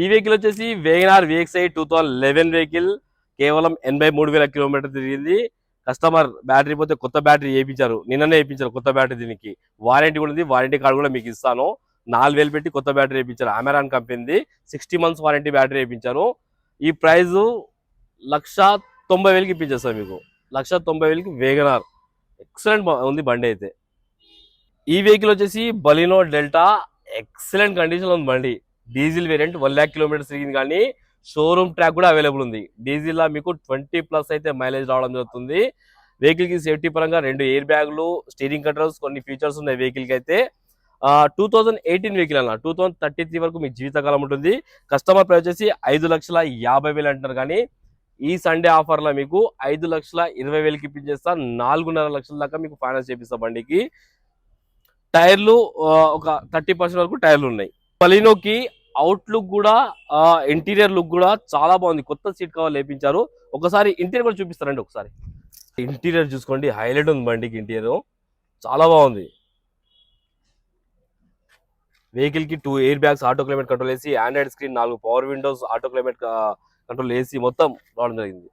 ఈ వెహికల్ వచ్చేసి Wagon R VXi 2011 vehicle, కేవలం 83,000 కిలోమీటర్ తిరిగింది. కస్టమర్ బ్యాటరీ పోతే కొత్త బ్యాటరీ వేయించారు, నిన్ననే వేయించారు కొత్త బ్యాటరీ. దీనికి వారంటీ కూడా ఉంది, వారంటీ కార్డు కూడా మీకు ఇస్తాను. 4,000 పెట్టి కొత్త బ్యాటరీ వేయించారు, అమెరాన్ కంపెనీది. 60 months వారంటీ బ్యాటరీ వేయించారు. ఈ ప్రైస్ 1,90,000కి ఇప్పించేస్తాను మీకు. 1,90,000కి వేగనార్ ఎక్సలెంట్ ఉంది బండి అయితే. ఈ వెహికల్ వచ్చేసి బలినో డెల్టా, ఎక్సలెంట్ కండిషన్ ఉంది బండి. డీజిల్ వేరియంట్, 1 lakh కిలోమీటర్స్ తిరిగింది, కానీ షోరూమ్ ట్రాక్ కూడా అవైలబుల్ ఉంది. డీజిల్ లా మీకు 20+ అయితే మైలేజ్ రావడం జరుగుతుంది. వెహికల్ కి సేఫ్టీ పరంగా 2 ఎయిర్ బ్యాగులు, స్టీరింగ్ కంట్రోల్స్, కొన్ని ఫీచర్స్ ఉన్నాయి వెహికల్ కి అయితే. 2018 వెహికల్ అన్న, 2033 వరకు మీకు జీవితకాలం ఉంటుంది. కస్టమర్ ప్రైస్ వచ్చేసి 5,50,000 అంటున్నారు, కానీ ఈ సండే ఆఫర్ లో మీకు 5,20,000కి ఇప్పించేస్తా. 4.5 లక్షల దాకా మీకు ఫైనాన్స్ చేపిస్తా బండికి. టైర్లు ఒక 30% వరకు టైర్లు ఉన్నాయి. బలినోకి అవుట్లుక్ కూడా, ఇంటీరియర్ లుక్ కూడా చాలా బాగుంది. కొత్త సీట్ కవర్ లేపించారు. ఒకసారి ఇంటీరియర్ కూడా చూపిస్తారండి. ఒకసారి ఇంటీరియర్ చూసుకోండి, హైలైట్ ఉంది బండికి. ఇంటీరియర్ చాలా బాగుంది. వెహికల్ కి 2 air bags, auto climate control AC, Android screen, 4 power Windows, auto climate control AC మొత్తం రావడం జరిగింది.